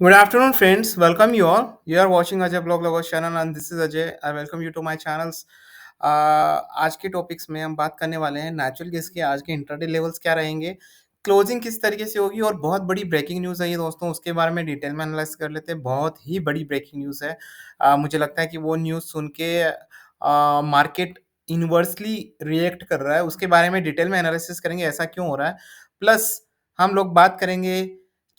Good afternoon, friends. Welcome you all. You are watching Ajay Blog Logos channel and this is Ajay. I welcome you to my channels. आज के topics में हम बात करने वाले हैं नेचुरल गैस के आज के इंट्राडे लेवल्स क्या रहेंगे, क्लोजिंग किस तरीके से होगी और बहुत बड़ी ब्रेकिंग न्यूज़ है ये दोस्तों, उसके बारे में डिटेल में एनालाइज कर लेते हैं। बहुत ही बड़ी ब्रेकिंग न्यूज़ है। मुझे लगता है कि वो न्यूज़ सुन के मार्केट इन्वर्सली रिएक्ट कर रहा है, उसके बारे में डिटेल में एनालिसिस करेंगे ऐसा क्यों हो रहा है। प्लस हम लोग बात करेंगे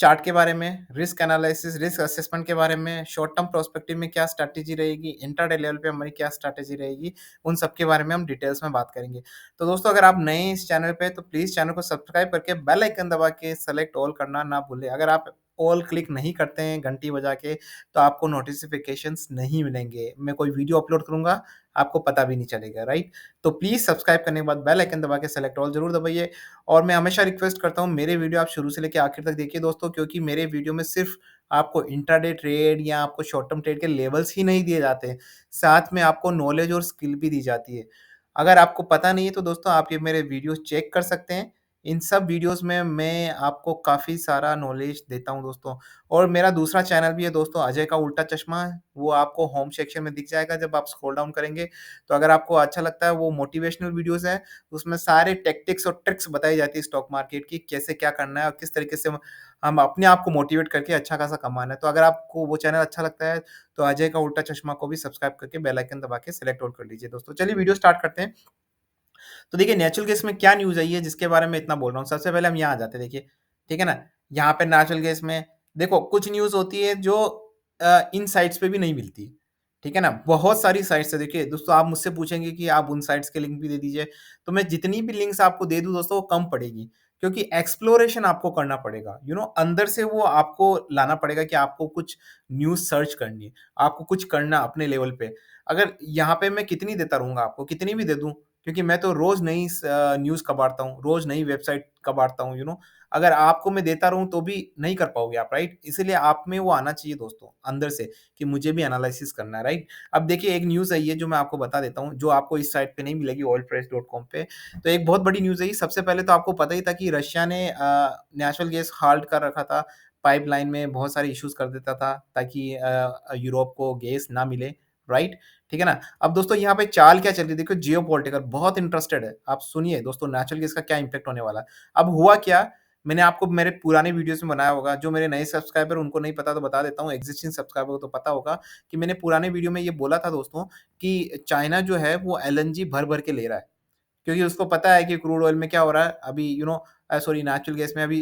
चार्ट के बारे में, रिस्क एनालिसिस, रिस्क असेसमेंट के बारे में, शॉर्ट टर्म पर्सपेक्टिव में क्या स्ट्रैटेजी रहेगी, इंट्राडे लेवल पे हमारी क्या स्ट्रैटेजी रहेगी, उन सब के बारे में हम डिटेल्स में बात करेंगे। तो दोस्तों अगर आप नए हैं इस चैनल पे तो प्लीज़ चैनल को सब्सक्राइब करके बेल आइकन दबा के सेलेक्ट ऑल करना ना भूलें। अगर आप ऑल क्लिक नहीं करते हैं घंटी बजा के तो आपको नोटिफ़िकेशंस नहीं मिलेंगे। मैं कोई वीडियो अपलोड करूँगा, आपको पता भी नहीं चलेगा, राइट? तो प्लीज़ सब्सक्राइब करने के बाद बेल आइकन दबा के सेलेक्ट ऑल ज़रूर दबाइए। और मैं हमेशा रिक्वेस्ट करता हूँ मेरे वीडियो आप शुरू से लेके आखिर तक देखिए दोस्तों, क्योंकि मेरे वीडियो में सिर्फ़ आपको इंट्राडे ट्रेड या आपको शॉर्ट टर्म ट्रेड के लेवल्स ही नहीं दिए जाते हैं, साथ में आपको नॉलेज और स्किल भी दी जाती है। अगर आपको पता नहीं है तो दोस्तों आप ये मेरे वीडियोज़ चेक कर सकते हैं। इन सब वीडियोज़ में मैं आपको काफ़ी सारा नॉलेज देता हूँ दोस्तों। और मेरा दूसरा चैनल भी है दोस्तों, अजय का उल्टा चश्मा है, वो आपको होम सेक्शन में दिख जाएगा जब आप स्क्रॉल डाउन करेंगे। तो अगर आपको अच्छा लगता है वो मोटिवेशनल वीडियोज़ हैं, उसमें सारे टैक्टिक्स और ट्रिक्स बताई जाती है स्टॉक मार्केट की, कैसे क्या करना है और किस तरीके से हम अपने आप को मोटिवेट करके अच्छा खासा कमाना है। तो अगर आपको वो चैनल अच्छा लगता है, तो अजय का उल्टा चश्मा को भी सब्सक्राइब करके बेल आइकन दबा के सेलेक्ट ऑल कर लीजिए दोस्तों। चलिए वीडियो स्टार्ट करते हैं। तो देखिए नेचुरल गैस में क्या न्यूज़ आई है जिसके बारे में इतना बोल रहा हूँ। सबसे पहले हम यहाँ आ जाते हैं देखिए, ठीक है ना? यहाँ पे नेचुरल गैस में देखो कुछ न्यूज़ होती है जो इन साइट्स पे भी नहीं मिलती, ठीक है ना? बहुत सारी साइट्स है देखिए दोस्तों, आप मुझसे पूछेंगे कि आप उन साइट्स के लिंक भी दे दीजिए, तो मैं जितनी भी लिंक्स आपको दे दूँ दोस्तों वो कम पड़ेगी। क्योंकि एक्सप्लोरेशन आपको करना पड़ेगा, अंदर से वो आपको लाना पड़ेगा कि आपको कुछ न्यूज़ सर्च करनी है, आपको कुछ करना अपने लेवल पे। अगर यहाँ पे मैं कितनी देता रहूँगा आपको, कितनी भी दे दूँ, क्योंकि मैं तो रोज़ नई न्यूज़ कबाड़ता हूँ, रोज़ नई वेबसाइट कबाड़ता हूँ। अगर आपको मैं देता रहूँ तो भी नहीं कर पाओगे आप, राइट? इसीलिए आप में वो आना चाहिए दोस्तों अंदर से कि मुझे भी एनालिसिस करना है, राइट? अब देखिए एक न्यूज़ आई है जो मैं आपको बता देता हूँ, जो आपको इस साइट पे नहीं मिलेगी oilprice.com पे। तो एक बहुत बड़ी न्यूज़ है ये। सबसे पहले तो आपको पता ही था कि रशिया ने नेचुरल गैस हाल्ट कर रखा था, पाइपलाइन में बहुत सारे इश्यूज़ कर देता था ताकि यूरोप को गैस ना मिले, राइट? ठीक है ना? अब दोस्तों यहाँ पे चाल क्या चल रही है देखो, जियोपॉलिटिकल बहुत इंटरेस्टेड है। आप सुनिए दोस्तों नेचुरल गैस का क्या इम्पैक्ट होने वाला है। अब हुआ क्या, मैंने आपको मेरे पुराने वीडियोज़ में बनाया होगा, जो मेरे नए सब्सक्राइबर उनको नहीं पता तो बता देता हूँ, एक्जिस्टिंग सब्सक्राइबर को तो पता होगा कि मैंने पुराने वीडियो में ये बोला था दोस्तों कि चाइना जो है वो एलएनजी भर-भर के ले रहा है। क्योंकि उसको पता है कि क्रूड ऑयल में क्या हो रहा है अभी, सॉरी, नेचुरल गैस में अभी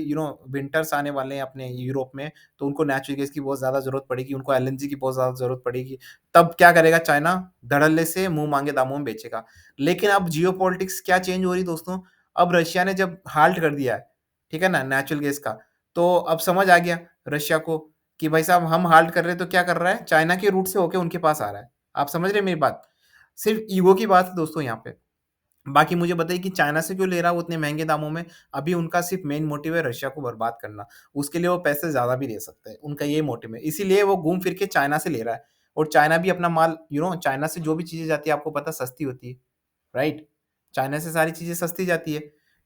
विंटर्स आने वाले हैं अपने यूरोप में, तो उनको नेचुरल गैस की बहुत ज़्यादा ज़रूरत पड़ेगी, उनको एलएनजी की बहुत ज़्यादा ज़रूरत पड़ेगी। तब क्या करेगा चाइना? धड़ल्ले से मुँह मांगे दामों में बेचेगा। लेकिन अब जियोपॉलिटिक्स क्या चेंज हो रही है दोस्तों, अब रशिया ने जब हाल्ट कर दिया है, ठीक है ना, नेचुरल गैस का, तो अब समझ आ गया रशिया को कि भाई साहब हम हाल्ट कर रहे हैं तो क्या कर रहा है? चाइना के रूट से होके उनके पास आ रहा है। आप समझ रहे हैं मेरी बात? सिर्फ़ ईगो की बात है दोस्तों यहाँ पे। बाकी मुझे बताइए कि चाइना से क्यों ले रहा है वो उतने महँगे दामों में? अभी उनका सिर्फ़ मेन मोटिव है रशिया को बर्बाद करना। उसके लिए वो पैसे ज़्यादा भी दे सकते हैं, उनका ये मोटिव है। इसीलिए वो घूम फिर के चाइना से ले रहा है और चाइना भी अपना माल, चाइना से जो भी चीज़ें जाती है आपको पता है सस्ती होती है, राइट? चाइना से सारी चीज़ें सस्ती जाती है।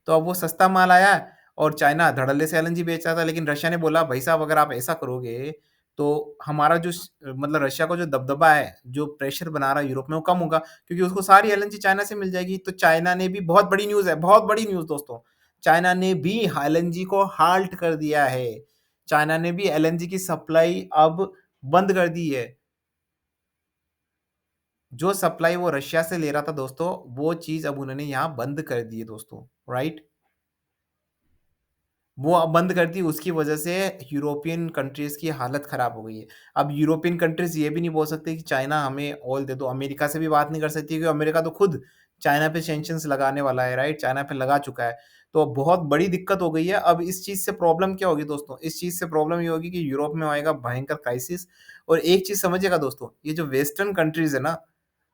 तो अब वो सस्ता माल आया है और चाइना धड़ल्ले से एलएनजी बेच रहा था, लेकिन रशिया ने बोला भाई साहब अगर आप ऐसा करोगे तो हमारा मतलब रशिया का जो दबदबा है, जो प्रेशर बना रहा है यूरोप में वो कम होगा, क्योंकि उसको सारी एलएनजी चाइना से मिल जाएगी। तो चाइना ने भी, बहुत बड़ी न्यूज़ है, बहुत बड़ी न्यूज़ दोस्तों, चाइना ने भी एलएनजी को हाल्ट कर दिया है। चाइना ने भी एलएनजी की सप्लाई अब बंद कर दी है। जो सप्लाई वो रशिया से ले रहा था दोस्तों, वो चीज़ अब उन्होंने यहाँ बंद कर दी है दोस्तों, राइट? वो अब बंद कर दी, उसकी वजह से यूरोपियन कंट्रीज़ की हालत ख़राब हो गई है। अब यूरोपियन कंट्रीज़ ये भी नहीं बोल सकते कि चाइना हमें ऑयल दे दो, अमेरिका से भी बात नहीं कर सकती क्योंकि अमेरिका तो खुद चाइना पे सैंक्शंस लगाने वाला है, राइट? चाइना पे लगा चुका है। तो बहुत बड़ी दिक्कत हो गई है। अब इस चीज़ से प्रॉब्लम क्या होगी दोस्तों? इस चीज़ से प्रॉब्लम ये होगी कि यूरोप में आएगा भयंकर क्राइसिस। और एक चीज़ समझिएगा दोस्तों, ये जो वेस्टर्न कंट्रीज़ है ना,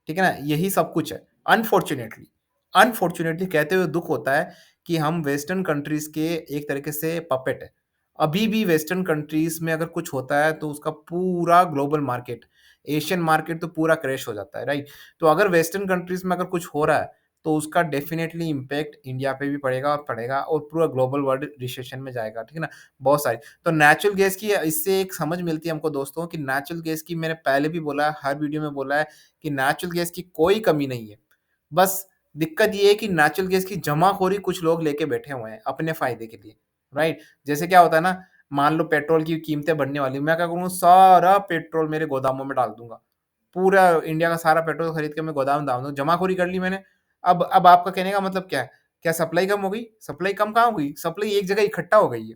ठीक है ना? यही सब कुछ है। अनफॉर्च्यूनेटली, अनफॉर्च्यूनेटली कहते हुए दुःख होता है कि हम वेस्टर्न कंट्रीज़ के एक तरीके से पपेट हैं। अभी भी वेस्टर्न कंट्रीज़ में अगर कुछ होता है तो उसका पूरा ग्लोबल मार्केट, एशियन मार्केट तो पूरा क्रैश हो जाता है, राइट? तो अगर वेस्टर्न कंट्रीज़ में अगर कुछ हो रहा है, तो उसका डेफ़िनेटली इम्पैक्ट इंडिया पे भी पड़ेगा और पड़ेगा और पूरा ग्लोबल वर्ल्ड रिसेशन में जाएगा, ठीक है ना? बहुत सारी तो नेचुरल गैस की इससे एक समझ मिलती है हमको दोस्तों कि नेचुरल गैस की मैंने पहले भी बोला है, हर वीडियो में बोला है कि नेचुरल गैस की कोई कमी नहीं है। बस दिक्कत ये है कि नेचुरल गैस की जमाखोरी कुछ लोग लेके बैठे हुए हैं अपने फ़ायदे के लिए, राइट? जैसे क्या होता है ना, मान लो पेट्रोल की कीमतें बढ़ने वाली हैं, मैं क्या करूँगा सारा पेट्रोल मेरे गोदामों में डाल दूँगा। पूरा इंडिया का सारा पेट्रोल खरीद के मैं गोदाम में डाल दूँ, जमाखोरी कर ली मैंने। अब आपका कहने का मतलब क्या है? क्या सप्लाई कम हो गई? सप्लाई कम कहाँ हो गई? सप्लाई एक जगह इकट्ठा हो गई है।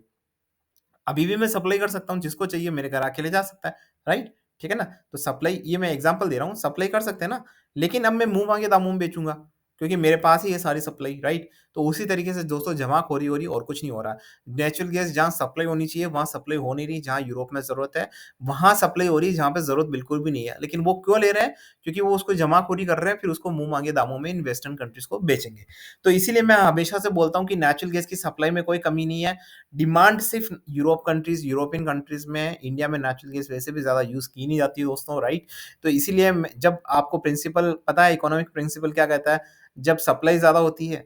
अभी भी मैं सप्लाई कर सकता हूँ, जिसको चाहिए मेरे घर आके ले जा सकता है, राइट? ठीक है ना? तो सप्लाई ये मैं एग्ज़ाम्पल दे रहा हूँ, सप्लाई कर सकते हैं ना, लेकिन अब मैं मुँह मांगे दामों में बेचूँगा, क्योंकि मेरे पास ही है सारी सप्लाई, राइट? तो उसी तरीके से दोस्तों जमाखोरी हो रही है और कुछ नहीं हो रहा। नेचुरल गैस जहाँ सप्लाई होनी चाहिए, वहाँ सप्लाई हो नहीं रही, जहाँ यूरोप में ज़रूरत है, वहाँ सप्लाई हो रही है, जहाँ पे ज़रूरत बिल्कुल भी नहीं है। लेकिन वो क्यों ले रहे हैं? क्योंकि वो उसको जमाखोरी कर रहे हैं, फिर उसको मुँह मांगे दामों में इन वेस्टर्न कंट्रीज़ को बेचेंगे। तो इसीलिए मैं हमेशा से बोलता हूँ कि नेचुरल गैस की सप्लाई में कोई कमी नहीं है। डिमांड सिर्फ़ यूरोपियन कंट्रीज़ में, इंडिया में नेचुरल गैस वैसे भी ज़्यादा यूज़ की नहीं जाती है दोस्तों, राइट? तो इसीलिए मैं जब आपको प्रिंसिपल पता है इकोनॉमिक प्रिंसिपल क्या कहता है? जब सप्लाई ज़्यादा होती है,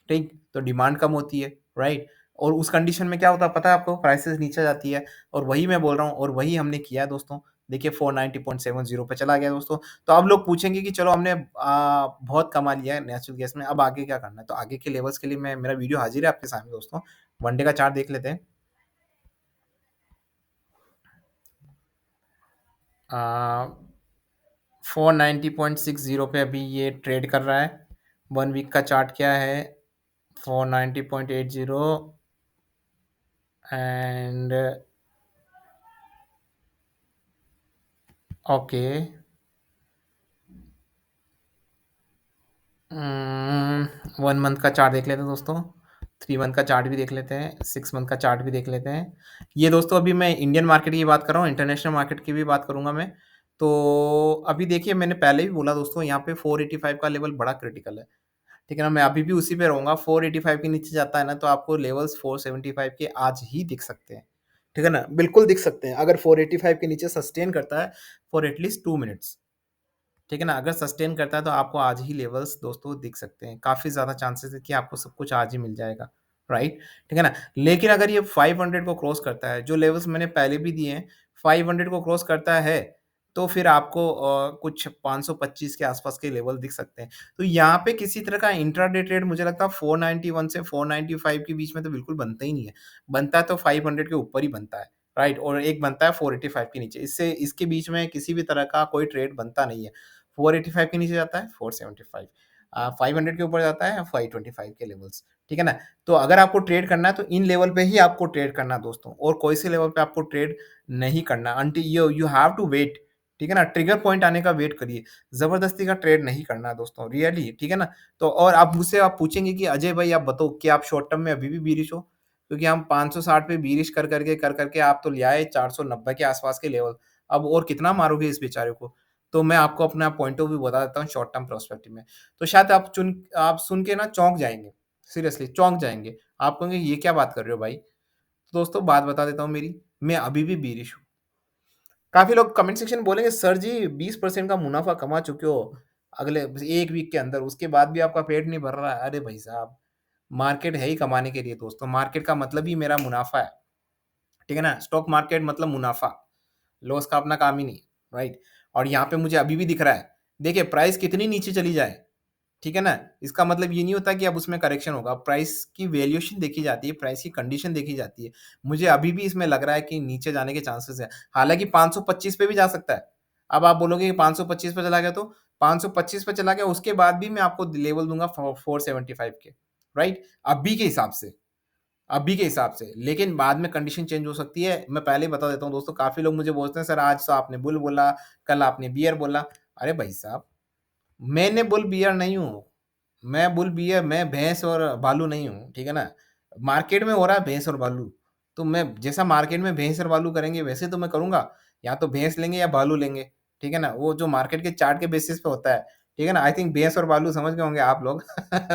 ठीक? तो डिमांड कम होती है, राइट? और उस कंडीशन में क्या होता है पता है आपको? प्राइसेज़ नीचे जाती है और वही मैं बोल रहा हूँ और वही हमने किया है दोस्तों। देखिए 490.70 पे चला गया दोस्तों। तो अब लोग पूछेंगे कि चलो हमने बहुत कमा लिया है नेचुरल गैस में, अब आगे क्या करना है? तो आगे के लेवल्स के लिए मैं मेरा वीडियो हाज़िर है आपके सामने दोस्तों। 1 डे का चार्ट देख लेते हैं। अ, 490.60 पे अभी ये ट्रेड कर रहा है। 1 वीक का चार्ट क्या है? 490.80 एंड ओके। 1 मंथ का चार्ट देख लेते हैं दोस्तों। 3 मंथ का चार्ट भी देख लेते हैं, 6 मंथ का चार्ट भी देख लेते हैं। ये दोस्तों अभी मैं इंडियन मार्केट की बात कर रहा हूँ, इंटरनेशनल मार्केट की भी बात करूँगा मैं। तो अभी देखिए मैंने पहले भी बोला दोस्तों यहाँ पे 485 का लेवल बड़ा क्रिटिकल है। ठीक है ना? मैं अभी भी उसी पे रहूँगा, 485 के नीचे जाता है ना तो आपको लेवल्स 475 के आज ही दिख सकते हैं। ठीक है ना? बिल्कुल दिख सकते हैं, अगर 485 के नीचे सस्टेन करता है फॉर एटलीस्ट 2 मिनट्स। ठीक है ना? अगर सस्टेन करता है तो आपको आज ही लेवल्स दोस्तों दिख सकते हैं। काफ़ी ज़्यादा चांसेस है कि आपको सब कुछ आज ही मिल जाएगा, राइट? ठीक है ना? लेकिन अगर ये 500 को क्रॉस करता है, जो लेवल्स मैंने पहले भी दिए हैं, 500 को क्रॉस करता है, तो फिर आपको कुछ 525 के आसपास के लेवल दिख सकते हैं। तो यहाँ पे किसी तरह का इंट्राडे ट्रेड मुझे लगता है 491 से 495 के बीच में तो बिल्कुल बनता ही नहीं है। बनता है तो 500 के ऊपर ही बनता है, राइट? और एक बनता है 485 के नीचे। इससे इसके बीच में किसी भी तरह का कोई ट्रेड बनता नहीं है। 485 के नीचे जाता है 475 500 के ऊपर जाता है 525 के लेवल्स, ठीक है ना? तो अगर आपको ट्रेड करना है तो इन लेवल पे ही आपको ट्रेड करना है दोस्तों और कोई से लेवल पे आपको ट्रेड नहीं करना until you you have to wait, ठीक है ना? ट्रिगर पॉइंट आने का वेट करिए। ज़बरदस्ती का ट्रेड नहीं करना है दोस्तों, रियली, ठीक है ना? तो और आप मुझसे आप पूछेंगे कि अजय भाई आप बताओ कि आप शॉर्ट टर्म में अभी भी बीरिश हो? क्योंकि हम 560 पे बीरिश कर करके आप तो ले आए 490 के आसपास के लेवल। अब और कितना मारोगे इस बेचारे को? तो मैं आपको अपना पॉइंट ऑफ व्यू बता देता हूँ शॉर्ट टर्म पर्सपेक्टिव में। तो शायद आप सुन के ना चौंक जाएँगे, सीरियसली चौंक जाएँगे। आप कहेंगे ये क्या बात कर रहे हो भाई? तो दोस्तों बात बता देता हूँ मेरी, मैं अभी भी बीरिश हूँ। काफ़ी लोग कमेंट सेक्शन में बोलेंगे सर जी 20% का मुनाफ़ा कमा चुके हो अगले 1 वीक के अंदर, उसके बाद भी आपका पेट नहीं भर रहा है। अरे भाई साहब, मार्केट है ही कमाने के लिए दोस्तों, मार्केट का मतलब ही मेरा मुनाफ़ा है। ठीक है ना? स्टॉक मार्केट मतलब मुनाफ़ा, लॉस का अपना काम ही नहीं, राइट? और यहाँ पे मुझे अभी भी दिख रहा है। देखिए प्राइस कितनी नीचे चली जाए, ठीक है ना? इसका मतलब ये नहीं होता कि अब उसमें करेक्शन होगा। प्राइस की वैल्यूएशन देखी जाती है, प्राइस की कंडीशन देखी जाती है। मुझे अभी भी इसमें लग रहा है कि नीचे जाने के चांसेस हैं। हालाँकि 525 पे भी जा सकता है। अब आप बोलोगे कि 525 पे चला गया तो 525 पे चला गया, उसके बाद भी मैं आपको लेवल दूँगा 475 के, राइट? अभी के हिसाब से, लेकिन बाद में कंडीशन चेंज हो सकती है। मैं पहले ही बता देता हूँ दोस्तों, काफ़ी लोग मुझे बोलते हैं, "सर आज तो आपने बुल बोला, कल आपने बियर बोला।" अरे भाई साहब, मैंने बुल बियर नहीं हूँ। मैं भैंस और भालू नहीं हूँ, ठीक है ना? मार्केट में हो रहा है भैंस और भालू, तो मैं जैसा मार्केट में भैंस और भालू करेंगे वैसे तो मैं करूँगा। या तो भैंस लेंगे या भालू लेंगे, ठीक है ना? वो जो मार्केट के चार्ट के बेसिस पे होता है, ठीक है ना? आई थिंक भैंस और भालू समझ गए होंगे आप लोग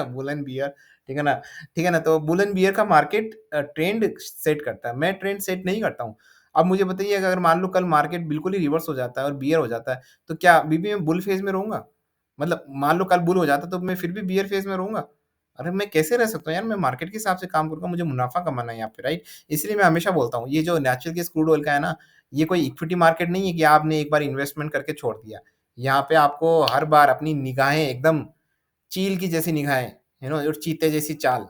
बुल एंड बियर, ठीक है ना? ठीक है ना? तो बुल एंड बियर का मार्केट ट्रेंड सेट करता है, मैं ट्रेंड सेट नहीं करता हूँ। अब मुझे बताइए अगर मान लो कल मार्केट बिल्कुल ही रिवर्स हो जाता है और बियर हो जाता है, तो क्या अभी भी मैं बुल फेज़ में रहूँगा? मतलब मान लो कल बुल हो जाता तो मैं फिर भी बियर फेज़ में रहूँगा? अरे मैं कैसे रह सकता हूँ यार, मैं मार्केट के हिसाब से काम करूँगा, मुझे मुनाफ़ा कमाना है यहाँ पे, राइट? इसलिए मैं हमेशा बोलता हूँ, ये जो नेचुरल गैस क्रूड ऑयल का है ना, ये कोई इक्विटी मार्केट नहीं है कि आपने एक बार इन्वेस्टमेंट करके छोड़ दिया। यहाँ पे आपको हर बार अपनी निगाहें एकदम चील की जैसी निगाहें, और चीते जैसी चाल,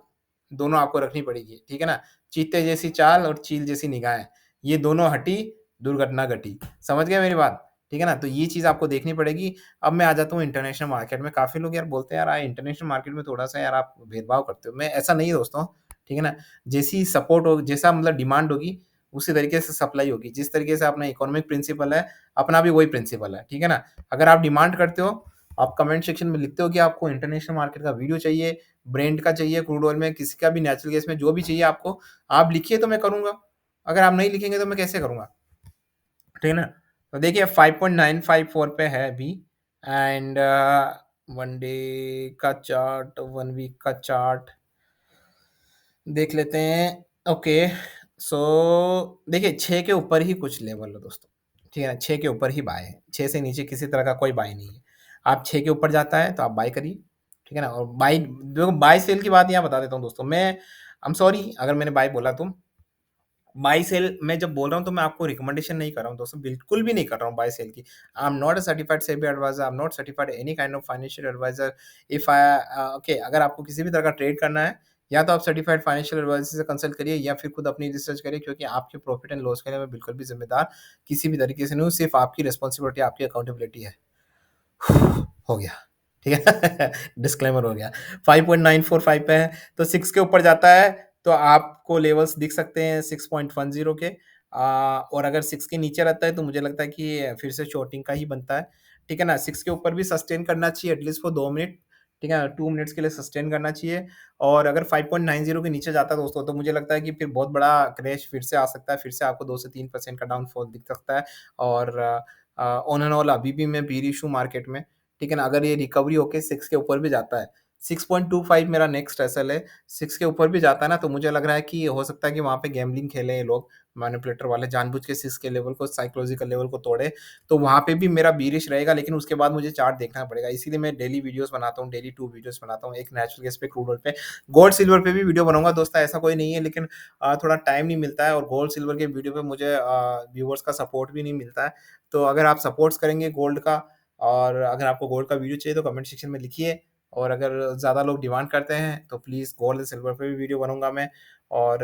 दोनों आपको रखनी पड़ेगी, ठीक है ना? चीते जैसी चाल और चील जैसी निगाहें, ये दोनों हटी, दुर्घटना घटी। समझ गए मेरी बात? ठीक है ना? तो ये चीज़ आपको देखनी पड़ेगी। अब मैं आ जाता हूँ इंटरनेशनल मार्केट में, काफ़ी लोग यार बोलते हैं, यार इंटरनेशनल मार्केट में थोड़ा-सा यार आप भेदभाव करते हो। मैं ऐसा नहीं है दोस्तों, ठीक है ना? जैसी सपोर्ट हो, जैसा मतलब डिमांड होगी, उसी तरीके से सप्लाई होगी। जिस तरीके से अपना इकोनॉमिक प्रिंसिपल है, अपना भी वही प्रिंसिपल है, ठीक है ना? अगर आप डिमांड करते हो, आप कमेंट सेक्शन में लिखते हो कि आपको इंटरनेशनल मार्केट का वीडियो चाहिए, ब्रांड का चाहिए, क्रूड ऑयल में, किसी का भी नेचुरल गैस में, जो भी चाहिए आपको, आप लिखिए तो मैं करूँगा। अगर आप नहीं लिखेंगे तो मैं कैसे करूँगा? ठीक है ना? तो देखिए 5.954 पे है अभी, एंड 1 डे का चार्ट, 1 वीक का चार्ट देख लेते हैं। ओके, सो देखिए 6 के ऊपर ही कुछ लेवल है दोस्तों, ठीक है ना? 6 के ऊपर ही बाय है, 6 से नीचे किसी तरह का कोई बाय नहीं है। आप 6 के ऊपर जाता है तो आप बाय करिए, ठीक है ना? और बाय, देखो बाय सेल की बात यहाँ बता देता हूँ दोस्तों, मैं आई एम सॉरी अगर मैंने बाय बोला तो, बाय सेल मैं जब बोल रहा हूँ तो मैं आपको रिकमेंडेशन नहीं कर रहा हूँ दोस्तों, बिल्कुल भी नहीं कर रहा हूँ बाय सेल की। I am not a certified SEBI advisor, I am not certified any kind of financial advisor. If I okay, अगर आपको किसी भी तरह का ट्रेड करना है, या तो आप सर्टिफाइड फाइनेंशियल एडवाइजर से कंसल्ट करिए, या फिर खुद अपनी रिसर्च करिए, क्योंकि आपके प्रॉफिट एंड लॉस के लिए मैं बिल्कुल भी जिम्मेदार किसी भी तरीके से नहीं हूँ, सिर्फ आपकी रिस्पॉन्सिबिलिटी, आपकी अकाउंटेबिलिटी है। हो गया, ठीक है। डिस्क्लेमर हो गया। 5.945 पे है, तो 6 के ऊपर जाता है तो आपको लेवल्स दिख सकते हैं 6.10 के। और अगर 6 के नीचे रहता है तो मुझे लगता है कि फिर से शॉर्टिंग का ही बनता है, ठीक है ना? 6 के ऊपर भी सस्टेन करना चाहिए एटलीस्ट फॉर 2 मिनट, ठीक है ना? 2 मिनट्स के लिए सस्टेन करना चाहिए। और अगर 5.90 के नीचे जाता है दोस्तों, तो मुझे लगता है कि फिर बहुत बड़ा क्रैश फिर से आ सकता है, फिर से आपको 2 से 3% का डाउनफॉल दिख सकता है। और ऑन एंड ऑल अभी भी मैं बीयरिश हूँ मार्केट में, ठीक है ना? अगर ये रिकवरी होके 6 के ऊपर भी जाता है, 6.25 मेरा नेक्स्ट एसएल है, 6 के ऊपर भी जाता है ना, तो मुझे लग रहा है कि हो सकता है कि वहाँ पे गैम्बलिंग खेलें ये लोग, मैनिपुलेटर वाले, जानबूझ के 6 के लेवल को, साइकोलॉजिकल लेवल को तोड़े, तो वहाँ पे भी मेरा बीरिश रहेगा, लेकिन उसके बाद मुझे चार्ट देखना पड़ेगा। इसीलिए मैं डेली वीडियोज़ बनाता हूँ, डेली 2 वीडियोज़ बनाता हूँ, एक नेचुरल गैस पे, क्रूड ऑयल पे। गोल्ड, सिल्वर पे भी वीडियो बनाऊँगा दोस्तों, ऐसा कोई नहीं है, लेकिन थोड़ा टाइम नहीं मिलता है, और गोल्ड, सिल्वर के वीडियो पे मुझे व्यूअर्स का सपोर्ट भी नहीं मिलता है। तो अगर आप सपोर्ट्स करेंगे गोल्ड का, और अगर आपको गोल्ड का वीडियो चाहिए तो कमेंट सेक्शन में लिखिए, और अगर ज़्यादा लोग डिमांड करते हैं तो प्लीज़ गोल्ड एंड सिल्वर पे भी वीडियो बनाऊँगा मैं, और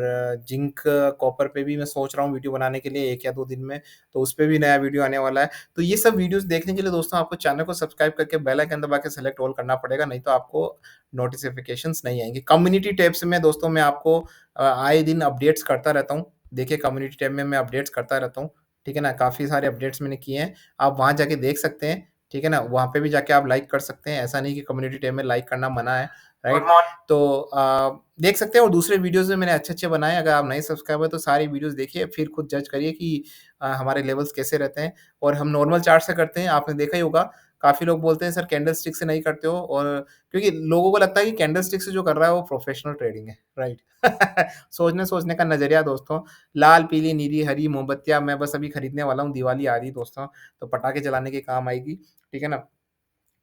जिंक, कॉपर पे भी मैं सोच रहा हूँ वीडियो बनाने के लिए 1 या 2 दिन में, तो उस पे भी नया वीडियो आने वाला है। तो ये सब वीडियोज़ देखने के लिए दोस्तों आपको चैनल को सब्सक्राइब करके बेल आइकन दबा के सेलेक्ट ऑल करना पड़ेगा, नहीं तो आपको नोटिफ़िकेशंस नहीं आएँगे। कम्युनिटी टैब्स में दोस्तों मैं आपको आए दिन अपडेट्स करता रहता हूँ। देखिए कम्युनिटी टैब में मैं अपडेट्स करता रहता हूँ, ठीक है ना? काफ़ी सारे अपडेट्स मैंने किए हैं, आप वहाँ जाके देख सकते हैं, ठीक है ना? वहाँ पे भी जाके आप लाइक कर सकते हैं, ऐसा नहीं कि कम्युनिटी टैब में लाइक करना मना है, राइट? तो देख सकते हैं, और दूसरे वीडियोज़ भी मैंने अच्छे-अच्छे बनाए हैं, अगर आप नए सब्सक्राइबर हैं तो सारी वीडियोज़ देखिए, फिर खुद जज करिए कि हमारे लेवल्स कैसे रहते हैं, और हम नॉर्मल चार्ट से करते हैं, आपने देखा ही होगा, काफ़ी लोग बोलते हैं सर कैंडलस्टिक से नहीं करते हो, और क्योंकि लोगों को लगता है कि कैंडलस्टिक से जो कर रहा है वो प्रोफेशनल ट्रेडिंग है, राइट? सोचने-सोचने का नज़रिया दोस्तों, लाल, पीली, नीली, हरी मोमबत्तियाँ मैं बस अभी खरीदने वाला हूँ, दिवाली आ रही है दोस्तों, तो पटाखे जलाने के काम आएगी, ठीक है ना?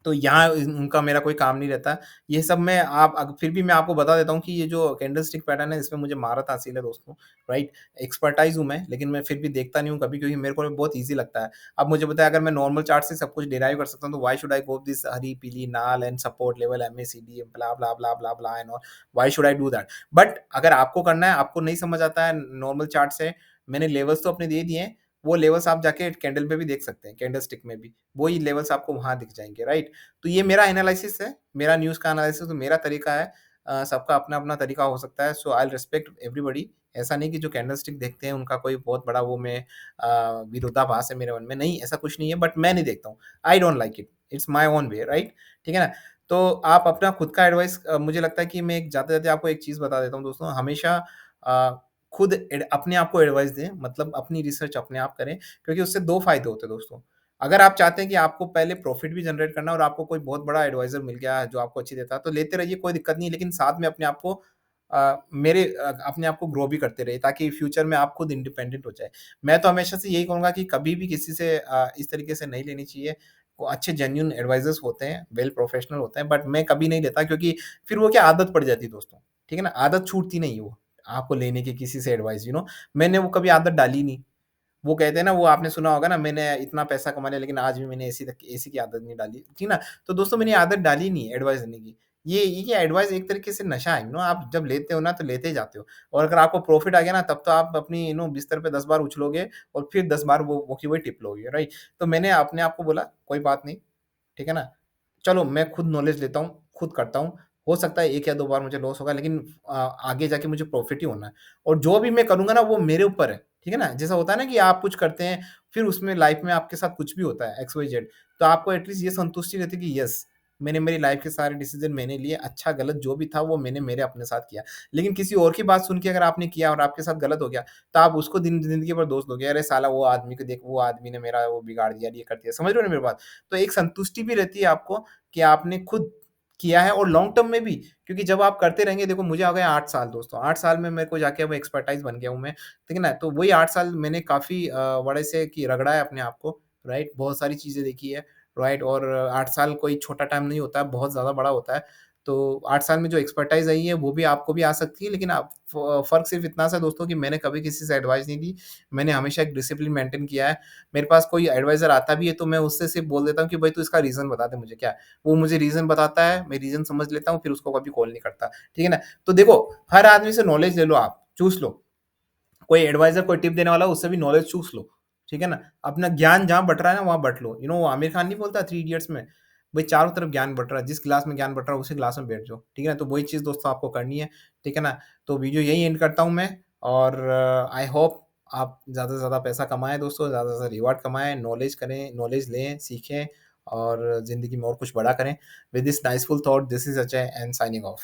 तो यहाँ उनका मेरा कोई काम नहीं रहता। ये सब मैं आप फिर भी मैं आपको बता देता हूँ कि ये जो कैंडलस्टिक पैटर्न है इसमें मुझे महारत हासिल है दोस्तों, राइट? एक्सपर्टाइज़ हूँ मैं, लेकिन मैं फिर भी देखता नहीं हूँ कभी, क्योंकि मेरे को बहुत ईज़ी लगता है। अब मुझे पता है अगर मैं नॉर्मल चार्ट से सब कुछ डिराइव कर सकता हूँ, तो why should I go this हरी, पीली, नाल and support level, MACD, blah, blah, blah, blah, blah and all, why should I do that? But अगर आपको करना है, आपको नहीं समझ आता है नॉर्मल चार्ट से, मैंने लेवल्स तो अपने दे दिए हैं, वो लेवल्स आप जाके कैंडल पे भी देख सकते हैं, कैंडलस्टिक में भी, वही लेवल्स आपको वहाँ दिख जाएँगे, राइट? तो ये मेरा एनालिसिस है, मेरा न्यूज़ का एनालिसिस तो मेरा तरीका है। सबका अपना-अपना तरीका हो सकता है, सो आई विल रिस्पेक्ट एवरीबॉडी। ऐसा नहीं कि जो कैंडलस्टिक देखते हैं उनका कोई बहुत बड़ा वो मैं विरोधाभास है मेरे मन में, नहीं ऐसा कुछ नहीं है, बट मैं नहीं देखता हूँ। I don't like it, it's my own way, right? ठीक है ना? तो आप अपना खुद का एडवाइस, मुझे लगता है कि मैं एक जाते-जाते आपको एक चीज़ बता देता हूँ दोस्तों, हमेशा खुद अपने आप को एडवाइस दें, मतलब अपनी रिसर्च अपने आप करें, क्योंकि उससे 2 फ़ायदे होते हैं दोस्तों। अगर आप चाहते हैं कि आपको पहले प्रॉफ़िट भी जनरेट करना है और आपको कोई बहुत बड़ा एडवाइज़र मिल गया है जो आपको अच्छी देता है, तो लेते रहिए, कोई दिक्कत नहीं है, लेकिन साथ में अपने आप को अपने आप को ग्रो भी करते रहिए, ताकि फ्यूचर में आप खुद इंडिपेंडेंट हो जाएँ। मैं तो हमेशा से यही कहूँगा कि कभी भी किसी से इस तरीके से नहीं लेनी चाहिए। को अच्छे जेन्युइन एडवाइज़र्स होते हैं, वेल प्रोफेशनल होते हैं, बट मैं कभी नहीं लेता क्योंकि फिर वो क्या आदत पड़ जाती है दोस्तों, ठीक है ना? आदत छूटती नहीं है वो, आपको लेने की किसी से एडवाइस मैंने वो कभी आदत डाली नहीं। वो कहते हैं ना, वो आपने सुना होगा ना, मैंने इतना पैसा कमा लिया लेकिन आज भी मैंने एसी की आदत नहीं डाली, ठीक ना? तो दोस्तों मैंने आदत डाली नहीं है एडवाइस लेने की। ये एडवाइस एक तरीके से नशा है, आप जब लेते हो ना तो लेते ही जाते हो और अगर आपको प्रॉफिट आ गया ना तब तो आप अपनी बिस्तर पे 10 बार उछलोगे और फिर 10 बार वो की वही टिप लोगे, राइट? तो मैंने अपने आप को बोला कोई बात नहीं, ठीक है ना? चलो मैं खुद नॉलेज लेता हूँ, खुद करता हूँ। हो सकता है 1 या 2 बार मुझे लॉस होगा लेकिन आगे जाके मुझे प्रॉफिट ही होना है और जो भी मैं करूँगा ना वो मेरे ऊपर है, ठीक है ना? जैसा होता है ना कि आप कुछ करते हैं, फिर उसमें लाइफ में आपके साथ कुछ भी होता है एक्स, वाई, जेड तो आपको एटलीस्ट ये संतुष्टि रहती है कि यस, मैंने मेरी लाइफ के सारे डिसीज़न मैंने लिए, अच्छा गलत जो भी था वो मैंने मेरे अपने साथ किया। लेकिन किसी और की बात सुन के अगर आपने किया और आपके साथ गलत हो गया, तो आप उसको ज़िंदगी भर दोष दोगे, अरे साला वो आदमी को देख, वो आदमी ने मेरा वो बिगाड़ दिया, ये कर दिया। समझ रहे हो ना मेरी बात? तो एक संतुष्टि भी रहती है आपको कि आपने खुद किया है और लॉन्ग टर्म में भी, क्योंकि जब आप करते रहेंगे, देखो मुझे आ गए 8 साल दोस्तों, 8 साल में मेरे को जाके अब एक्सपर्टाइज़ बन गया हूँ मैं, ठीक है ना? तो वही 8 साल मैंने काफ़ी बड़े से कि रगड़ा है अपने आप को, राइट? बहुत सारी चीज़ें देखी है, राइट? और 8 साल कोई छोटा टाइम नहीं होता है, बहुत ज़्यादा बड़ा होता है। तो 8 साल में जो एक्सपर्टाइज़ आई है, वो भी आपको भी आ सकती है, लेकिन आप फ़र्क सिर्फ़ इतना सा दोस्तों कि मैंने कभी किसी से एडवाइस नहीं ली, मैंने हमेशा एक डिसिप्लिन मेंटेन किया है। मेरे पास कोई एडवाइज़र आता भी है, तो मैं उससे सिर्फ़ बोल देता हूँ कि भाई तू इसका रीज़न बता दे मुझे क्या है। वो मुझे रीज़न बताता है, मैं रीज़न समझ लेता हूँ, फिर उसको कभी कॉल नहीं करता, ठीक है ना? तो देखो, हर आदमी से नॉलेज ले लो आप, चूज़ लो। कोई एडवाइज़र, कोई टिप देने वाला हो, उससे भी नॉलेज चूस लो, ठीक है ना? अपना ज्ञान जहाँ बँट रहा है ना, वहाँ बँट लो। वो आमिर खान नहीं बोलता थ्री इडियट्स में, भई चारों तरफ ज्ञान बँट रहा है, जिस क्लास में ज्ञान बँट रहा है, उसी क्लास में बैठ जाओ, ठीक है ना? तो वही चीज़ दोस्तों आपको करनी है, ठीक है ना? तो वीडियो यहीं एंड करता हूँ मैं और आई होप आप ज़्यादा से ज़्यादा पैसा कमाएँ दोस्तों, ज़्यादा से ज़्यादा रिवार्ड कमाएँ, नॉलेज करें, नॉलेज लें, सीखें और ज़िंदगी में और कुछ बड़ा करें। With this niceful thought, this is Ajay and signing of.